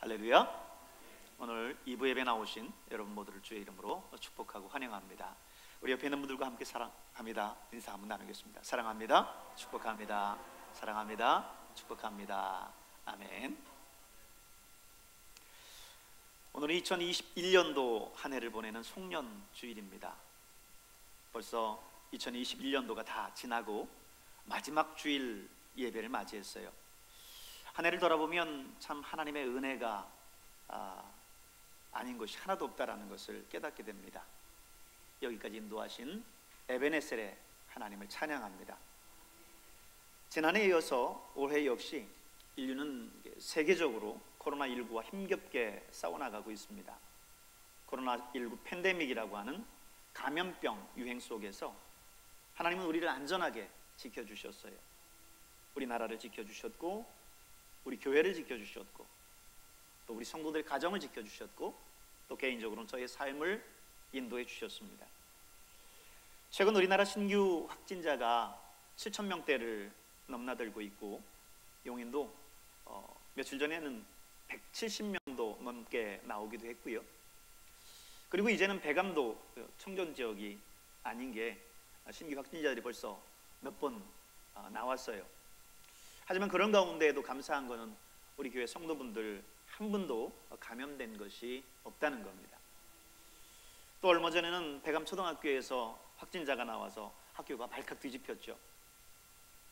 할렐루야. 오늘 2부 예배 나오신 여러분 모두를 주의 이름으로 축복하고 환영합니다. 우리 옆에 있는 분들과 함께 사랑합니다 인사 한번 나누겠습니다. 사랑합니다. 축복합니다. 사랑합니다. 축복합니다. 아멘. 오늘은 2021년도 한 해를 보내는 송년 주일입니다. 벌써 2021년도가 다 지나고 마지막 주일 예배를 맞이했어요. 한 해를 돌아보면 참 하나님의 은혜가 아닌 것이 하나도 없다라는 것을 깨닫게 됩니다. 여기까지 인도하신 에베네셀의 하나님을 찬양합니다. 지난해에 이어서 올해 역시 인류는 세계적으로 코로나19와 힘겹게 싸워나가고 있습니다. 코로나19 팬데믹이라고 하는 감염병 유행 속에서 하나님은 우리를 안전하게 지켜주셨어요. 우리나라를 지켜주셨고, 우리 교회를 지켜주셨고, 또 우리 성도들의 가정을 지켜주셨고, 또 개인적으로는 저의 삶을 인도해 주셨습니다. 최근 우리나라 신규 확진자가 7,000명대를 넘나들고 있고, 용인도 며칠 전에는 170명도 넘게 나오기도 했고요. 그리고 이제는 배감도 청정 지역이 아닌 게 신규 확진자들이 벌써 몇 번 나왔어요. 하지만 그런 가운데에도 감사한 것은 우리 교회 성도분들 한 분도 감염된 것이 없다는 겁니다. 또 얼마 전에는 배감초등학교에서 확진자가 나와서 학교가 발칵 뒤집혔죠.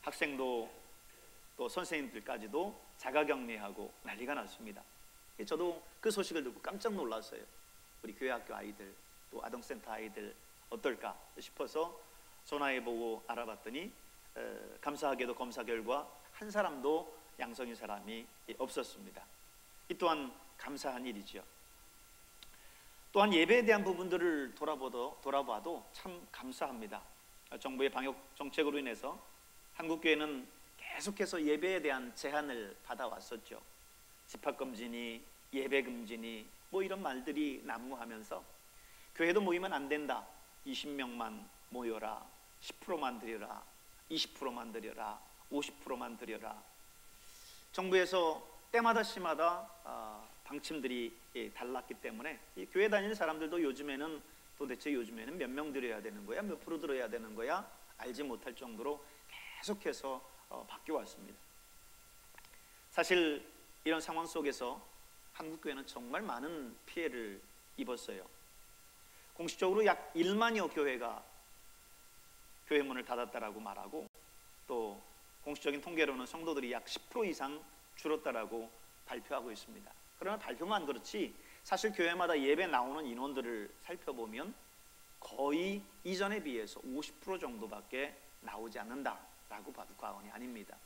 학생도 또 선생님들까지도 자가격리하고 난리가 났습니다. 저도 그 소식을 듣고 깜짝 놀랐어요. 우리 교회 학교 아이들, 또 아동센터 아이들 어떨까 싶어서 전화해보고 알아봤더니 감사하게도 검사 결과 한 사람도 양성인 사람이 없었습니다. 이 또한 감사한 일이죠. 또한 예배에 대한 부분들을 돌아봐도 참 감사합니다. 정부의 방역 정책으로 인해서 한국교회는 계속해서 예배에 대한 제한을 받아왔었죠. 집합금지니 예배금지니 뭐 이런 말들이 난무하면서 교회도 모이면 안 된다, 20명만 모여라, 10%만 드려라, 20%만 드려라, 50%만 드려라. 정부에서 때마다 시마다 방침들이 달랐기 때문에 이 교회 다니는 사람들도 요즘에는 도대체 몇 명 드려야 되는 거야, 몇 프로 들어야 되는 거야 알지 못할 정도로 계속해서 바뀌어 왔습니다. 사실 이런 상황 속에서 한국교회는 정말 많은 피해를 입었어요. 공식적으로 약 1만여 교회가 교회 문을 닫았다라고 말하고, 또 공식적인 통계로는 성도들이 약 10% 이상 줄었다라고 발표하고 있습니다. 그러나 발표만 그렇지 사실 교회마다 예배 나오는 인원들을 살펴보면 거의 이전에 비해서 50% 정도밖에 나오지 않는다라고 봐도 과언이 아닙니다.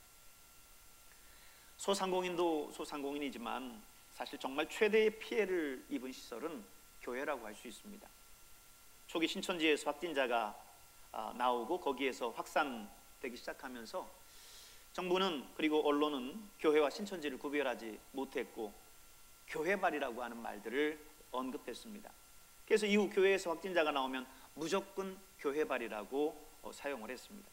소상공인도 소상공인이지만 사실 정말 최대의 피해를 입은 시설은 교회라고 할 수 있습니다. 초기 신천지에서 확진자가 나오고 거기에서 확산되기 시작하면서 정부는 그리고 언론은 교회와 신천지를 구별하지 못했고 교회발이라고 하는 말들을 언급했습니다. 그래서 이후 교회에서 확진자가 나오면 무조건 교회발이라고 사용을 했습니다.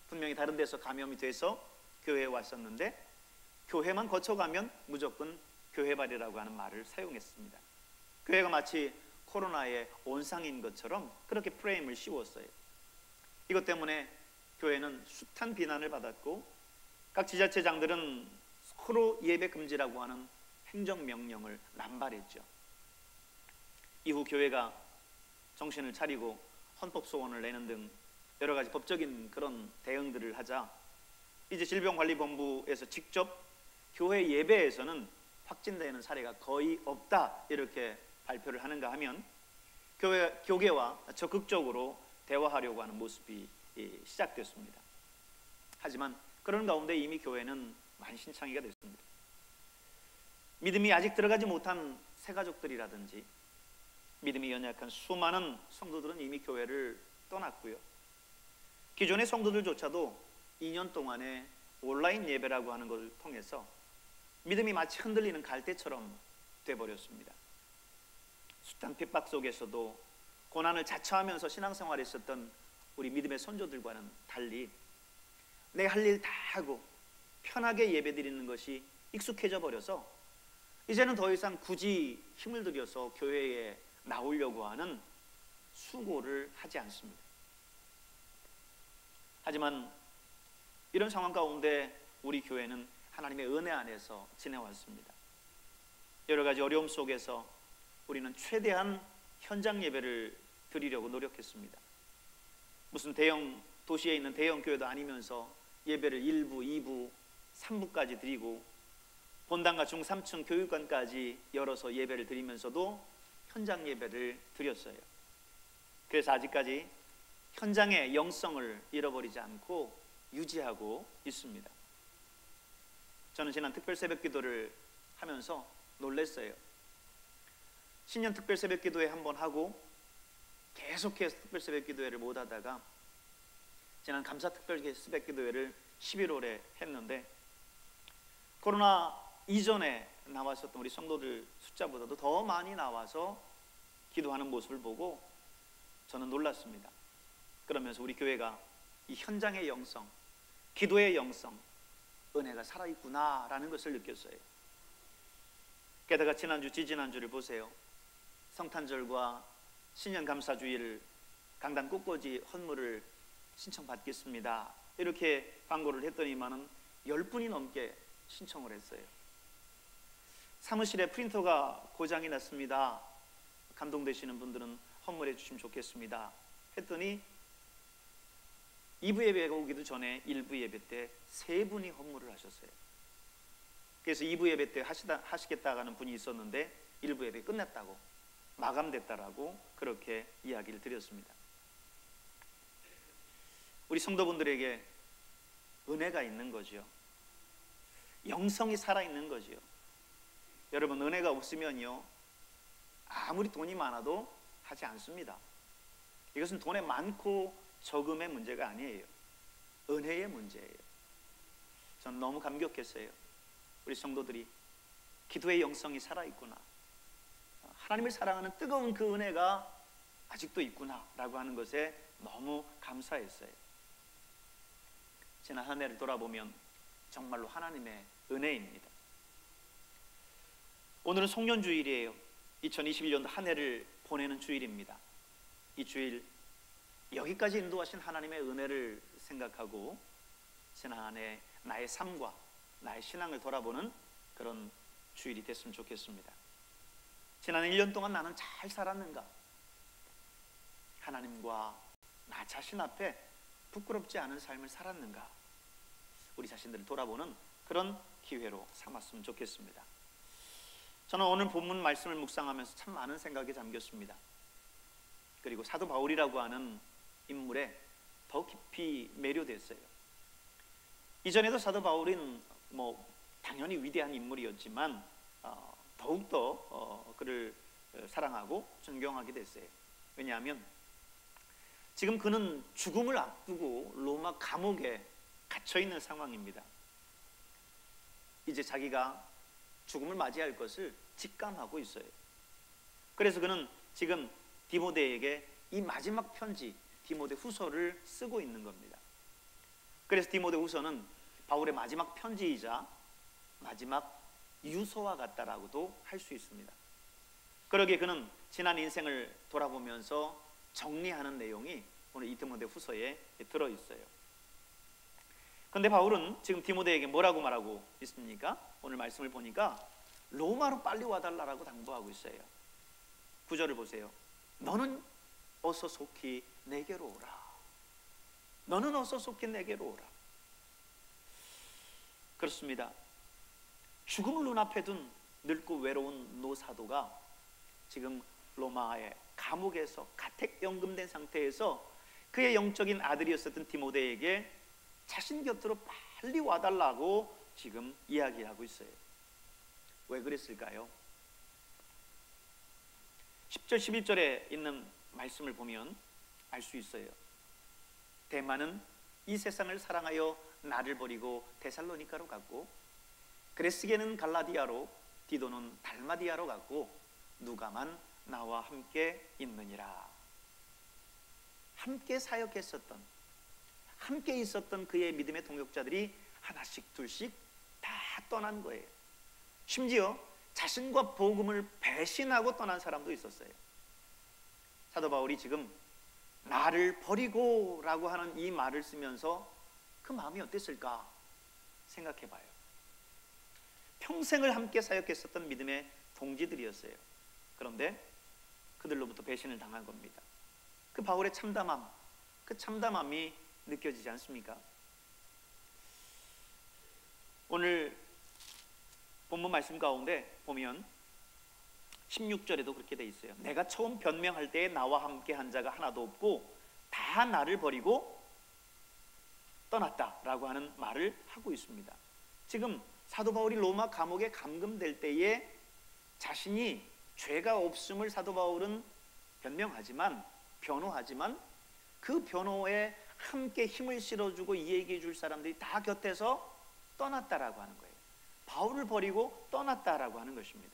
분명히 다른 데서 감염이 돼서 교회에 왔었는데 교회만 거쳐가면 무조건 교회발이라고 하는 말을 사용했습니다. 교회가 마치 코로나의 온상인 것처럼 그렇게 프레임을 씌웠어요. 이것 때문에 교회는 숱한 비난을 받았고 각 지자체장들은 서로 예배 금지라고 하는 행정명령을 남발했죠. 이후 교회가 정신을 차리고 헌법소원을 내는 등 여러 가지 법적인 그런 대응들을 하자 이제 질병관리본부에서 직접 교회 예배에서는 확진되는 사례가 거의 없다 이렇게 발표를 하는가 하면 교계와 적극적으로 대화하려고 하는 모습이 시작됐습니다. 하지만 그런 가운데 이미 교회는 만신창이가 됐습니다. 믿음이 아직 들어가지 못한 새가족들이라든지 믿음이 연약한 수많은 성도들은 이미 교회를 떠났고요. 기존의 성도들조차도 2년 동안의 온라인 예배라고 하는 것을 통해서 믿음이 마치 흔들리는 갈대처럼 돼버렸습니다. 숱한 핍박 속에서도 고난을 자처하면서 신앙생활을 했었던 우리 믿음의 선조들과는 달리 내 할 일 다 하고 편하게 예배드리는 것이 익숙해져 버려서 이제는 더 이상 굳이 힘을 들여서 교회에 나오려고 하는 수고를 하지 않습니다. 하지만 이런 상황 가운데 우리 교회는 하나님의 은혜 안에서 지내왔습니다. 여러 가지 어려움 속에서 우리는 최대한 현장 예배를 드리려고 노력했습니다. 무슨 대형 도시에 있는 대형 교회도 아니면서 예배를 1부, 2부, 3부까지 드리고 본당과 중3층 교육관까지 열어서 예배를 드리면서도 현장 예배를 드렸어요. 그래서 아직까지 현장의 영성을 잃어버리지 않고 유지하고 있습니다. 저는 지난 특별 새벽 기도를 하면서 놀랐어요. 신년 특별 새벽 기도회 한번 하고 계속해서 특별 새벽 기도회를 못 하다가 지난 감사 특별 새벽 기도회를 11월에 했는데 코로나 이전에 나왔었던 우리 성도들 숫자보다도 더 많이 나와서 기도하는 모습을 보고 저는 놀랐습니다. 그러면서 우리 교회가 이 현장의 영성, 기도의 영성, 은혜가 살아있구나라는 것을 느꼈어요. 게다가 지난주, 지지난주를 보세요. 성탄절과 신년감사주일 강단 꽃꽂이 헌물을 신청받겠습니다. 이렇게 광고를 했더니만은 10분이 넘게 신청을 했어요. 사무실에 프린터가 고장이 났습니다. 감동되시는 분들은 헌물해 주시면 좋겠습니다. 했더니 2부 예배가 오기도 전에 1부 예배 때 3분이 헌물을 하셨어요. 그래서 2부 예배 때 하시겠다고 하는 분이 있었는데 1부 예배 끝났다고, 마감됐다라고 그렇게 이야기를 드렸습니다. 우리 성도분들에게 은혜가 있는 거죠. 영성이 살아있는 거죠. 여러분, 은혜가 없으면요 아무리 돈이 많아도 하지 않습니다. 이것은 돈의 많고 적음의 문제가 아니에요. 은혜의 문제예요. 저는 너무 감격했어요. 우리 성도들이 기도의 영성이 살아있구나, 하나님을 사랑하는 뜨거운 그 은혜가 아직도 있구나 라고 하는 것에 너무 감사했어요. 지난 한 해를 돌아보면 정말로 하나님의 은혜입니다. 오늘은 송년주일이에요. 2021년 한 해를 보내는 주일입니다. 이 주일 여기까지 인도하신 하나님의 은혜를 생각하고 지난 한 해 나의 삶과 나의 신앙을 돌아보는 그런 주일이 됐으면 좋겠습니다. 지난 1년 동안 나는 잘 살았는가? 하나님과 나 자신 앞에 부끄럽지 않은 삶을 살았는가? 우리 자신들을 돌아보는 그런 기회로 삼았으면 좋겠습니다. 저는 오늘 본문 말씀을 묵상하면서 참 많은 생각에 잠겼습니다. 그리고 사도 바울이라고 하는 인물에 더 깊이 매료됐어요. 이전에도 사도 바울은 당연히 위대한 인물이었지만 더욱더 그를 사랑하고 존경하게 됐어요. 왜냐하면 지금 그는 죽음을 앞두고 로마 감옥에 갇혀있는 상황입니다. 이제 자기가 죽음을 맞이할 것을 직감하고 있어요. 그래서 그는 지금 디모데에게 이 마지막 편지 디모데 후서를 쓰고 있는 겁니다. 그래서 디모데 후서는 바울의 마지막 편지이자 마지막 유서와 같다라고도 할 수 있습니다. 그러기에 그는 지난 인생을 돌아보면서 정리하는 내용이 오늘 이 디모데 후서에 들어있어요. 그런데 바울은 지금 디모데에게 뭐라고 말하고 있습니까? 오늘 말씀을 보니까 로마로 빨리 와달라고 당부하고 있어요. 9절을 보세요. 너는 어서 속히 내게로 오라. 너는 어서 속히 내게로 오라. 그렇습니다. 죽음을 눈앞에 둔 늙고 외로운 노사도가 지금 로마의 감옥에서 가택연금된 상태에서 그의 영적인 아들이었었던 디모데에게 자신 곁으로 빨리 와달라고 지금 이야기하고 있어요. 왜 그랬을까요? 10절 11절에 있는 말씀을 보면 알 수 있어요. 데마는 이 세상을 사랑하여 나를 버리고 데살로니가로 갔고, 그레스게는 갈라디아로, 디도는 달마디아로 갔고, 누가만 나와 함께 있느니라. 함께 사역했었던, 함께 있었던 그의 믿음의 동역자들이 하나씩 둘씩 다 떠난 거예요. 심지어 자신과 복음을 배신하고 떠난 사람도 있었어요. 사도 바울이 지금 나를 버리고 라고 하는 이 말을 쓰면서 그 마음이 어땠을까 생각해 봐요. 평생을 함께 사역했었던 믿음의 동지들이었어요. 그런데 그들로부터 배신을 당한 겁니다. 그 바울의 참담함, 그 참담함이 느껴지지 않습니까? 오늘 본문 말씀 가운데 보면 16절에도 그렇게 돼 있어요. 내가 처음 변명할 때에 나와 함께 한 자가 하나도 없고 다 나를 버리고 떠났다라고 하는 말을 하고 있습니다. 지금 사도 바울이 로마 감옥에 감금될 때에 자신이 죄가 없음을 사도 바울은 변호하지만 그 변호에 함께 힘을 실어주고 이야기해 줄 사람들이 다 곁에서 떠났다라고 하는 거예요. 바울을 버리고 떠났다라고 하는 것입니다.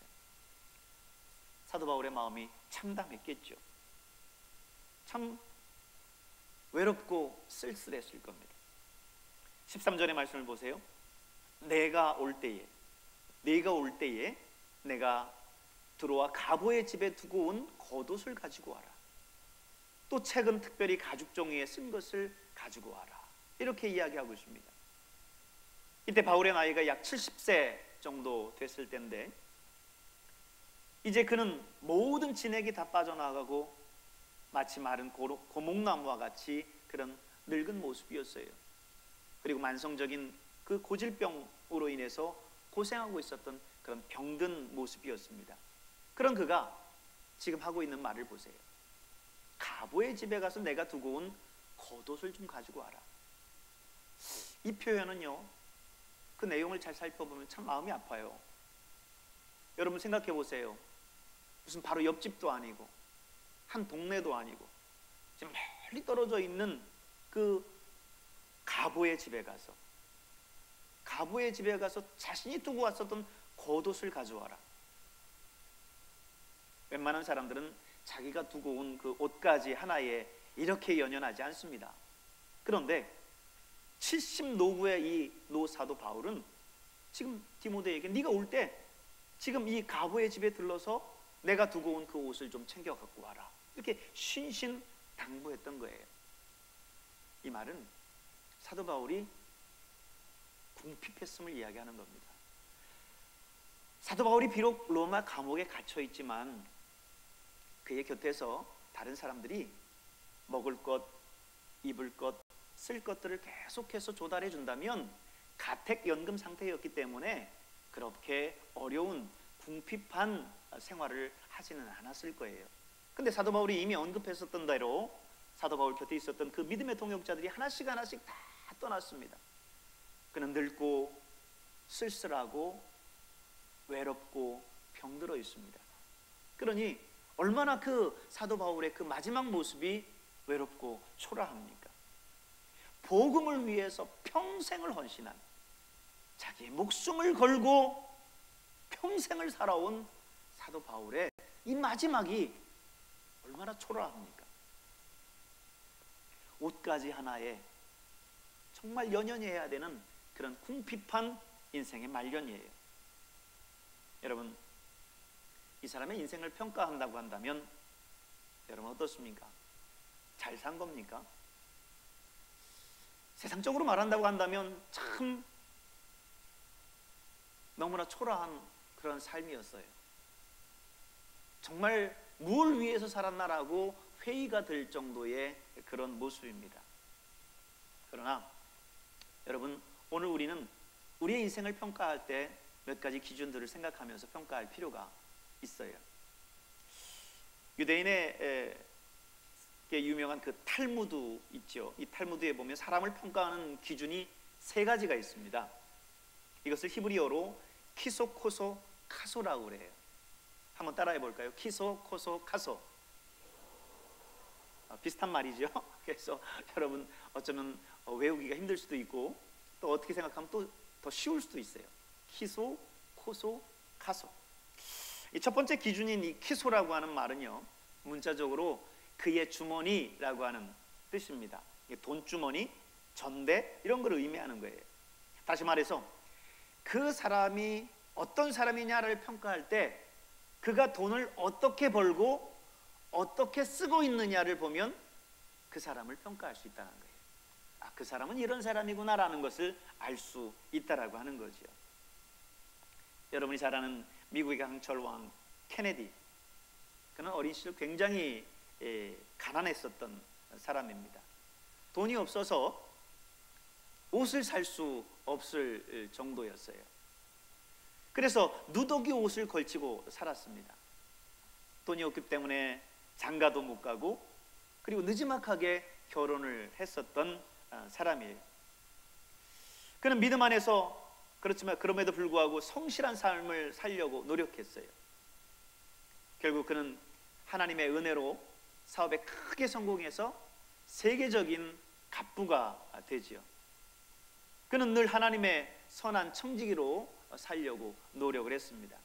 사도 바울의 마음이 참담했겠죠. 참 외롭고 쓸쓸했을 겁니다. 13절의 말씀을 보세요. 네가 올 때에 내가 들어와 가보의 집에 두고 온 겉옷을 가지고 와라. 또 책은 특별히 가죽 종이에 쓴 것을 가지고 와라. 이렇게 이야기하고 있습니다. 이때 바울의 나이가 약 70세 정도 됐을 때인데 이제 그는 모든 진액이 다 빠져나가고 마치 마른 고목나무와 같이 그런 늙은 모습이었어요. 그리고 만성적인 그 고질병으로 인해서 고생하고 있었던 그런 병든 모습이었습니다. 그런 그가 지금 하고 있는 말을 보세요. 가보의 집에 가서 내가 두고 온 겉옷을 좀 가지고 와라. 이 표현은요, 그 내용을 잘 살펴보면 참 마음이 아파요. 여러분 생각해 보세요. 무슨 바로 옆집도 아니고 한 동네도 아니고 지금 멀리 떨어져 있는 그 가보의 집에 가서 자신이 두고 왔었던 겉옷을 가져와라. 웬만한 사람들은 자기가 두고 온 그 옷가지 하나에 이렇게 연연하지 않습니다. 그런데 70 노구의 이 노사도 바울은 지금 디모데에게 네가 올 때 지금 이 가보의 집에 들러서 내가 두고 온 그 옷을 좀 챙겨 갖고 와라. 이렇게 신신당부했던 거예요. 이 말은 사도 바울이 궁핍했음을 이야기하는 겁니다. 사도 바울이 비록 로마 감옥에 갇혀 있지만 그의 곁에서 다른 사람들이 먹을 것, 입을 것, 쓸 것들을 계속해서 조달해 준다면 가택연금 상태였기 때문에 그렇게 어려운 궁핍한 생활을 하지는 않았을 거예요. 근데 사도 바울이 이미 언급했었던 대로 사도 바울 곁에 있었던 그 믿음의 동역자들이 하나씩 다 떠났습니다. 그는 늙고 쓸쓸하고 외롭고 병들어 있습니다. 그러니 얼마나 그 사도 바울의 그 마지막 모습이 외롭고 초라합니까? 복음을 위해서 평생을 헌신한, 자기의 목숨을 걸고 평생을 살아온 사도 바울의 이 마지막이 얼마나 초라합니까? 옷가지 하나에 정말 연연해야 되는 그런 궁핍한 인생의 말년이에요. 여러분, 이 사람의 인생을 평가한다고 한다면 여러분 어떻습니까? 잘 산 겁니까? 세상적으로 말한다고 한다면 참 너무나 초라한 그런 삶이었어요. 정말 뭘 위해서 살았나라고 회의가 될 정도의 그런 모습입니다. 그러나 여러분, 오늘 우리는 우리의 인생을 평가할 때 몇 가지 기준들을 생각하면서 평가할 필요가 있어요. 유대인의 유명한 그 탈무드 있죠. 이 탈무드에 보면 사람을 평가하는 기준이 세 가지가 있습니다. 이것을 히브리어로 키소, 코소, 카소라고 그래요. 한번 따라해 볼까요? 키소, 코소, 카소. 비슷한 말이죠. 그래서 여러분 어쩌면 외우기가 힘들 수도 있고 또 어떻게 생각하면 또 더 쉬울 수도 있어요. 키소, 코소, 카소. 이 첫 번째 기준인 이 키소라고 하는 말은요, 문자적으로 그의 주머니라고 하는 뜻입니다. 돈주머니, 전대 이런 걸 의미하는 거예요. 다시 말해서 그 사람이 어떤 사람이냐를 평가할 때 그가 돈을 어떻게 벌고 어떻게 쓰고 있느냐를 보면 그 사람을 평가할 수 있다는 거예요. 아, 그 사람은 이런 사람이구나라는 것을 알 수 있다라고 하는 거죠. 여러분이 잘 아는 미국의 강철 왕 케네디, 그는 어린 시절 굉장히 가난했었던 사람입니다. 돈이 없어서 옷을 살 수 없을 정도였어요. 그래서 누더기 옷을 걸치고 살았습니다. 돈이 없기 때문에 장가도 못 가고, 그리고 느지막하게 결혼을 했었던 사람이에요. 그는 믿음 안에서, 그렇지만 그럼에도 불구하고 성실한 삶을 살려고 노력했어요. 결국 그는 하나님의 은혜로 사업에 크게 성공해서 세계적인 갑부가 되지요. 그는 늘 하나님의 선한 청지기로 살려고 노력을 했습니다.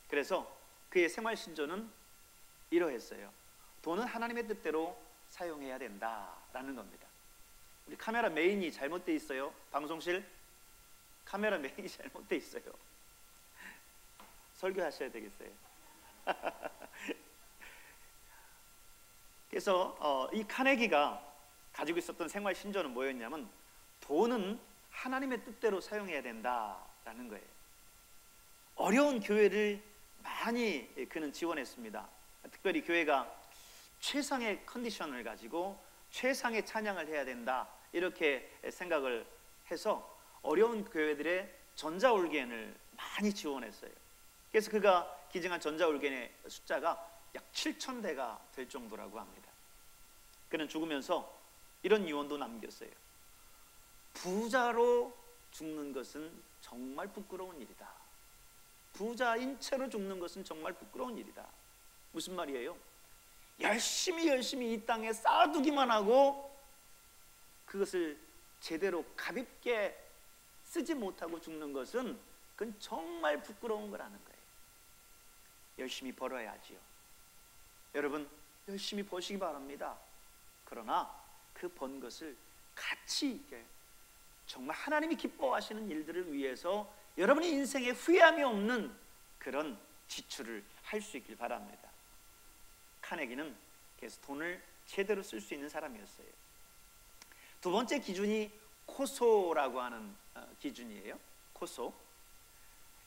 그래서 그의 생활 신조는 이러했어요. 돈은 하나님의 뜻대로 사용해야 된다라는 겁니다. 우리 카메라 메인이 잘못되어 있어요. 방송실 카메라 메인이 잘못되어 있어요. 설교하셔야 되겠어요. 그래서 이 카네기가 가지고 있었던 생활 신조는 뭐였냐면, 돈은 하나님의 뜻대로 사용해야 된다라는 거예요. 어려운 교회를 많이 그는 지원했습니다. 특별히 교회가 최상의 컨디션을 가지고 최상의 찬양을 해야 된다, 이렇게 생각을 해서 어려운 교회들의 전자올겐을 많이 지원했어요. 그래서 그가 기증한 전자올겐의 숫자가 약 7,000대가 될 정도라고 합니다. 그는 죽으면서 이런 유언도 남겼어요. 부자로 죽는 것은 정말 부끄러운 일이다. 부자인 채로 죽는 것은 정말 부끄러운 일이다. 무슨 말이에요? 열심히 이 땅에 쌓아두기만 하고 그것을 제대로 값있게 쓰지 못하고 죽는 것은 그건 정말 부끄러운 거라는 거예요. 열심히 벌어야지요. 여러분, 열심히 버시기 바랍니다. 그러나 그 번 것을 가치 있게, 정말 하나님이 기뻐하시는 일들을 위해서 여러분의 인생에 후회함이 없는 그런 지출을 할 수 있길 바랍니다. 카네기는 그래서 돈을 제대로 쓸 수 있는 사람이었어요. 두 번째 기준이 코소라고 하는 기준이에요. 코소.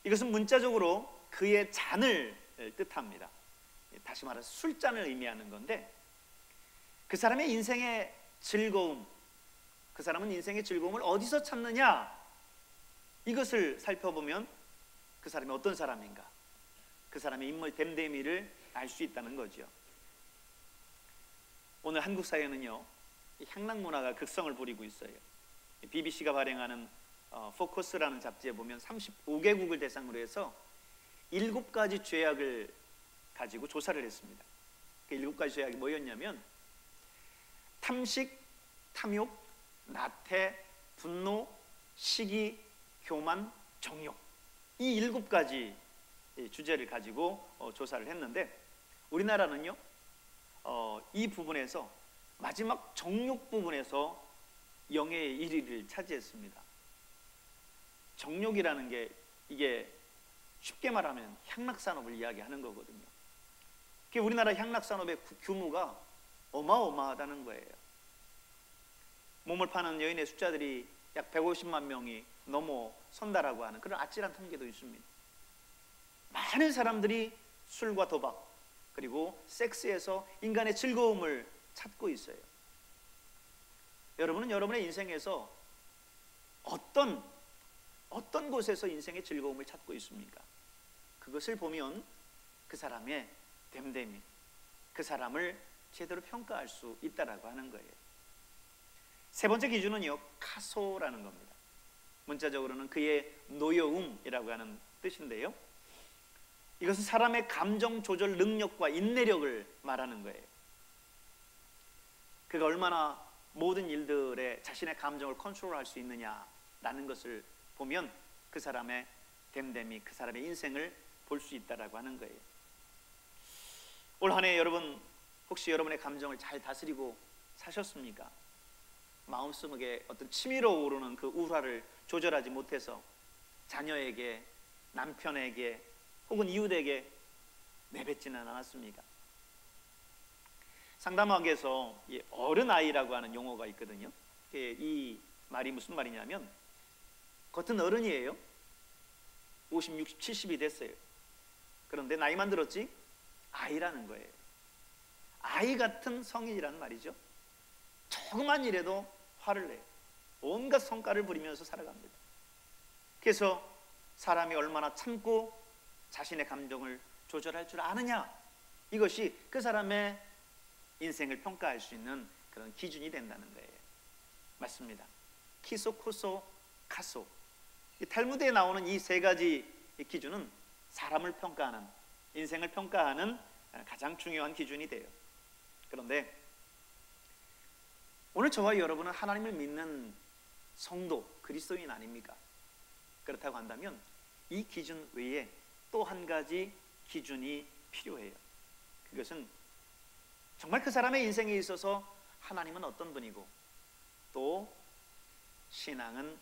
이것은 문자적으로 그의 잔을 뜻합니다. 다시 말해서 술잔을 의미하는 건데, 그 사람의 인생의 즐거움, 그 사람은 인생의 즐거움을 어디서 찾느냐, 이것을 살펴보면 그 사람이 어떤 사람인가, 그 사람의 인물 됨됨이를 알 수 있다는 거죠. 오늘 한국 사회는요, 향락 문화가 극성을 부리고 있어요. BBC가 발행하는 포커스라는 잡지에 보면 35개국을 대상으로 해서 7가지 죄악을 가지고 조사를 했습니다. 그 7가지 죄악이 뭐였냐면, 탐식, 탐욕, 나태, 분노, 시기, 교만, 정욕, 이 7가지 주제를 가지고 조사를 했는데, 우리나라는요 이 부분에서 마지막 정욕 부분에서 영예의 1위를 차지했습니다. 정욕이라는 게, 이게 쉽게 말하면 향락산업을 이야기하는 거거든요. 우리나라 향락산업의 규모가 어마어마하다는 거예요. 몸을 파는 여인의 숫자들이 약 150만 명이 넘어선다라고 하는 그런 아찔한 통계도 있습니다. 많은 사람들이 술과 도박, 그리고 섹스에서 인간의 즐거움을 찾고 있어요. 여러분은 여러분의 인생에서 어떤 곳에서 인생의 즐거움을 찾고 있습니까? 그것을 보면 그 사람의 됨됨이, 그 사람을 제대로 평가할 수 있다라고 하는 거예요. 세 번째 기준은요, 카소라는 겁니다. 문자적으로는 그의 노여움이라고 하는 뜻인데요, 이것은 사람의 감정 조절 능력과 인내력을 말하는 거예요. 그가 얼마나 모든 일들에 자신의 감정을 컨트롤할 수 있느냐라는 것을 보면 그 사람의 됨됨이, 그 사람의 인생을 볼 수 있다라고 하는 거예요. 올 한 해 여러분, 혹시 여러분의 감정을 잘 다스리고 사셨습니까? 마음속에 어떤 치밀어 오르는 그 우화를 조절하지 못해서 자녀에게 남편에게 혹은 이웃에게 내뱉지는 않았습니까? 상담학에서 어른아이라고 하는 용어가 있거든요. 이 말이 무슨 말이냐면 겉은 어른이에요. 50, 60, 70이 됐어요. 그런데 나이만 들었지 아이라는 거예요. 아이 같은 성인이라는 말이죠. 조그만 일에도 화를 내요. 온갖 성깔을 부리면서 살아갑니다. 그래서 사람이 얼마나 참고 자신의 감정을 조절할 줄 아느냐, 이것이 그 사람의 인생을 평가할 수 있는 그런 기준이 된다는 거예요. 맞습니다. 키소, 코소, 카소. 이 탈무드에 나오는 이 세 가지 기준은 사람을 평가하는, 인생을 평가하는 가장 중요한 기준이 돼요. 그런데 오늘 저와 여러분은 하나님을 믿는 성도, 그리스도인 아닙니까? 그렇다고 한다면 이 기준 외에 또 한 가지 기준이 필요해요. 그것은 정말 그 사람의 인생에 있어서 하나님은 어떤 분이고 또 신앙은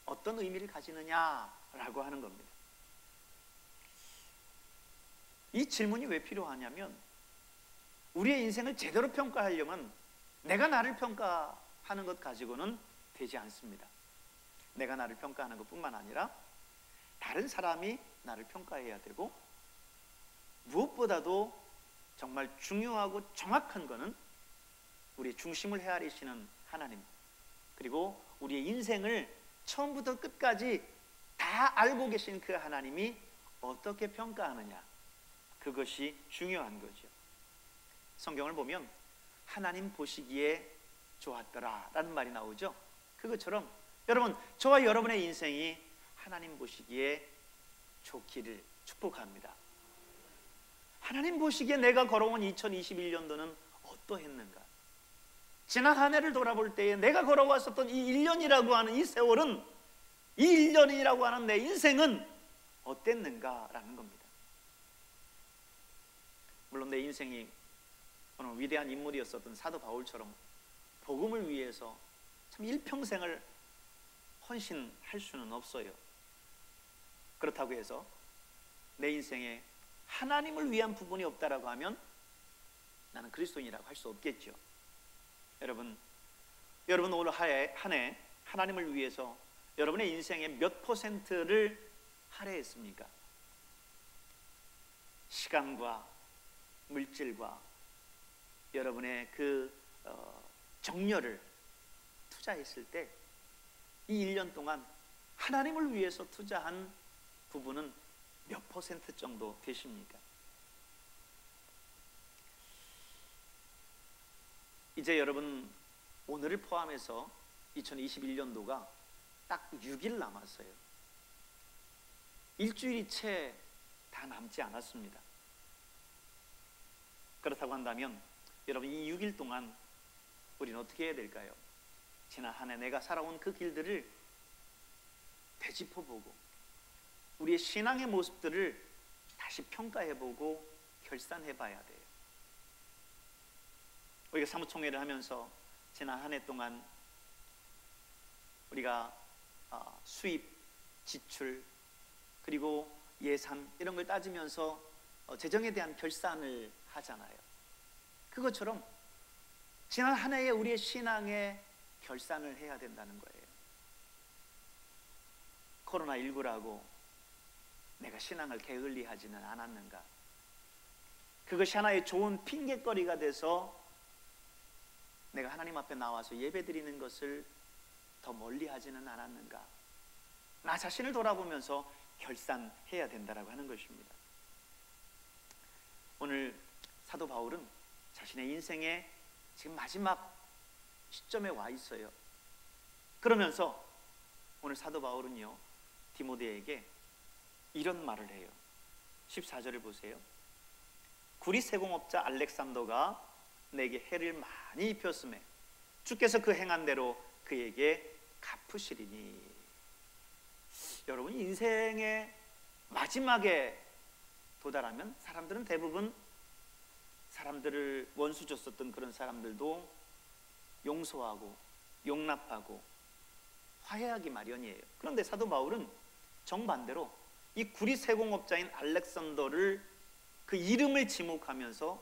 어떤 의미를 가지느냐라고 하는 겁니다. 이 질문이 왜 필요하냐면 우리의 인생을 제대로 평가하려면 내가 나를 평가하는 것 가지고는 되지 않습니다. 내가 나를 평가하는 것뿐만 아니라 다른 사람이 나를 평가해야 되고, 무엇보다도 정말 중요하고 정확한 것은 우리의 중심을 헤아리시는 하나님, 그리고 우리의 인생을 처음부터 끝까지 다 알고 계신 그 하나님이 어떻게 평가하느냐, 그것이 중요한 거죠. 성경을 보면 하나님 보시기에 좋았더라 라는 말이 나오죠. 그것처럼 여러분, 저와 여러분의 인생이 하나님 보시기에 좋기를 축복합니다. 하나님 보시기에 내가 걸어온 2021년도는 어떠했는가? 지난 한 해를 돌아볼 때에 내가 걸어왔었던 이 1년이라고 하는 이 세월은, 이 1년이라고 하는 내 인생은 어땠는가라는 겁니다. 물론 내 인생이 어느 위대한 인물이었었던 사도 바울처럼 복음을 위해서 참 일평생을 헌신할 수는 없어요. 그렇다고 해서 내 인생에 하나님을 위한 부분이 없다라고 하면 나는 그리스도인이라고 할 수 없겠죠. 여러분 오늘 한 해 하나님을 위해서 여러분의 인생의 몇 %를 할애했습니까? 시간과 물질과 여러분의 그 정열을 투자했을 때 이 1년 동안 하나님을 위해서 투자한 부분은 몇 % 정도 되십니까? 이제 여러분 오늘을 포함해서 2021년도가 딱 6일 남았어요. 일주일이 채 다 남지 않았습니다. 그렇다고 한다면 여러분 이 6일 동안 우리는 어떻게 해야 될까요? 지난 한 해 내가 살아온 그 길들을 되짚어보고 우리의 신앙의 모습들을 다시 평가해보고 결산해봐야 돼요. 우리가 사무총회를 하면서 지난 한 해 동안 우리가 수입, 지출, 그리고 예산 이런 걸 따지면서 재정에 대한 결산을 하잖아요. 그것처럼 지난 한 해에 우리의 신앙의 결산을 해야 된다는 거예요. 코로나19라고 내가 신앙을 게을리하지는 않았는가? 그것이 하나의 좋은 핑계거리가 돼서 내가 하나님 앞에 나와서 예배드리는 것을 더 멀리 하지는 않았는가? 나 자신을 돌아보면서 결산해야 된다라고 하는 것입니다. 오늘 사도 바울은 자신의 인생의 지금 마지막 시점에 와 있어요. 그러면서 오늘 사도 바울은요 디모데에게 이런 말을 해요. 14절을 보세요. 구리 세공업자 알렉산더가 내게 해를 많이 입혔음에 주께서 그 행한 대로 그에게 갚으시리니. 여러분 인생의 마지막에 도달하면 사람들은 대부분 사람들을 원수 줬었던 그런 사람들도 용서하고 용납하고 화해하기 마련이에요. 그런데 사도 바울은 정반대로 이 구리 세공업자인 알렉산더를 그 이름을 지목하면서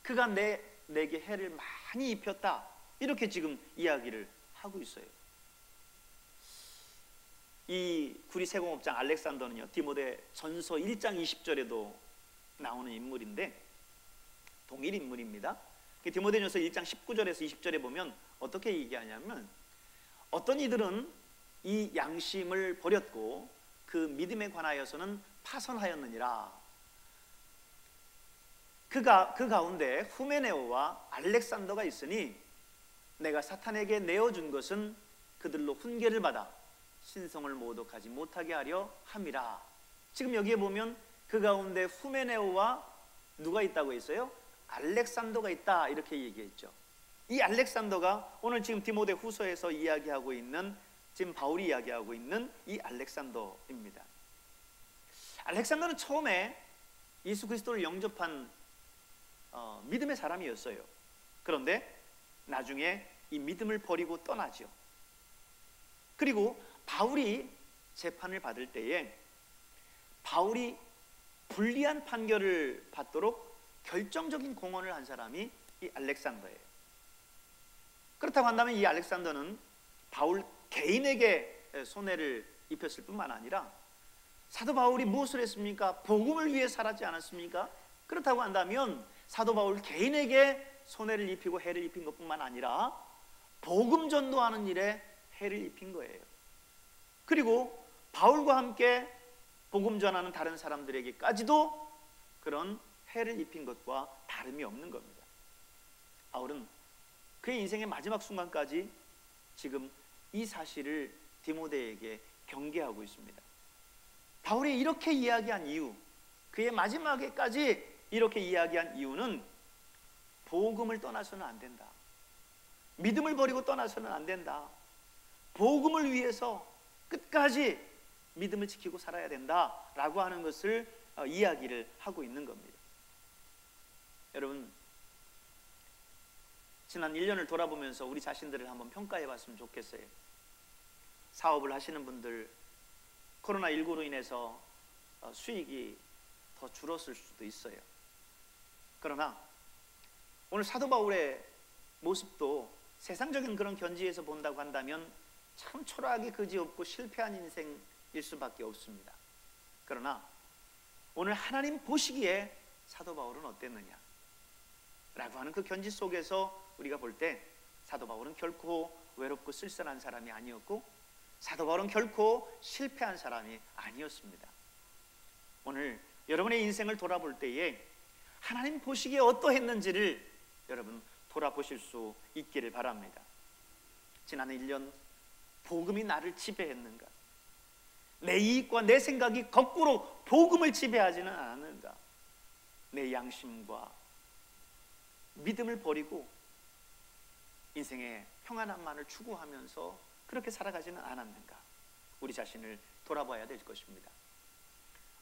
그가 내게 해를 많이 입혔다, 이렇게 지금 이야기를 하고 있어요. 이 구리 세공업장 알렉산더는요, 디모데 전서 1장 20절에도 나오는 인물인데 동일 인물입니다. 디모데전서 1장 19절에서 20절에 보면 어떻게 얘기하냐면, 어떤 이들은 이 양심을 버렸고 그 믿음에 관하여서는 파선하였느니라. 그 가운데 후메네오와 알렉산더가 있으니 내가 사탄에게 내어준 것은 그들로 훈계를 받아 신성을 모독하지 못하게 하려 함이라. 지금 여기에 보면 그 가운데 후메네오와 누가 있다고 했어요? 알렉산더가 있다, 이렇게 얘기했죠. 이 알렉산더가 오늘 지금 디모데 후서에서 이야기하고 있는, 지금 바울이 이야기하고 있는 이 알렉산더입니다. 알렉산더는 처음에 예수 그리스도를 영접한 믿음의 사람이었어요. 그런데 나중에 이 믿음을 버리고 떠나죠. 그리고 바울이 재판을 받을 때에 바울이 불리한 판결을 받도록 결정적인 공헌을 한 사람이 이 알렉산더예요. 그렇다고 한다면 이 알렉산더는 바울 개인에게 손해를 입혔을 뿐만 아니라 사도 바울이 무엇을 했습니까? 복음을 위해 살았지 않았습니까? 그렇다고 한다면 사도 바울 개인에게 손해를 입히고 해를 입힌 것뿐만 아니라 복음 전도하는 일에 해를 입힌 거예요. 그리고 바울과 함께 복음 전하는 다른 사람들에게까지도 그런 해를 입힌 것과 다름이 없는 겁니다. 바울은 그의 인생의 마지막 순간까지 지금 이 사실을 디모데에게 경계하고 있습니다. 바울이 이렇게 이야기한 이유, 그의 마지막에까지 이렇게 이야기한 이유는 복음을 떠나서는 안 된다, 믿음을 버리고 떠나서는 안 된다, 복음을 위해서 끝까지 믿음을 지키고 살아야 된다라고 하는 것을 이야기를 하고 있는 겁니다. 여러분, 지난 1년을 돌아보면서 우리 자신들을 한번 평가해 봤으면 좋겠어요. 사업을 하시는 분들, 코로나19로 인해서 수익이 더 줄었을 수도 있어요. 그러나 오늘 사도 바울의 모습도 세상적인 그런 견지에서 본다고 한다면 참 초라하게 그지없고 실패한 인생일 수밖에 없습니다. 그러나 오늘 하나님 보시기에 사도 바울은 어땠느냐 라고 하는 그 견지 속에서 우리가 볼 때 사도 바울은 결코 외롭고 쓸쓸한 사람이 아니었고 사도 바울은 결코 실패한 사람이 아니었습니다. 오늘 여러분의 인생을 돌아볼 때에 하나님 보시기에 어떠했는지를 여러분 돌아보실 수 있기를 바랍니다. 지난 1년 복음이 나를 지배했는가? 내 이익과 내 생각이 거꾸로 복음을 지배하지는 않았는가? 내 양심과 믿음을 버리고 인생의 평안함만을 추구하면서 그렇게 살아가지는 않았는가? 우리 자신을 돌아봐야 될 것입니다.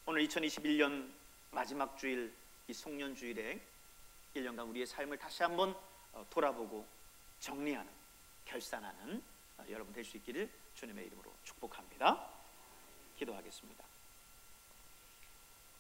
오늘 2021년 마지막 주일, 이 송년주일에 1년간 우리의 삶을 다시 한번 돌아보고 정리하는, 결산하는 여러분 될 수 있기를 주님의 이름으로 축복합니다. 기도하겠습니다.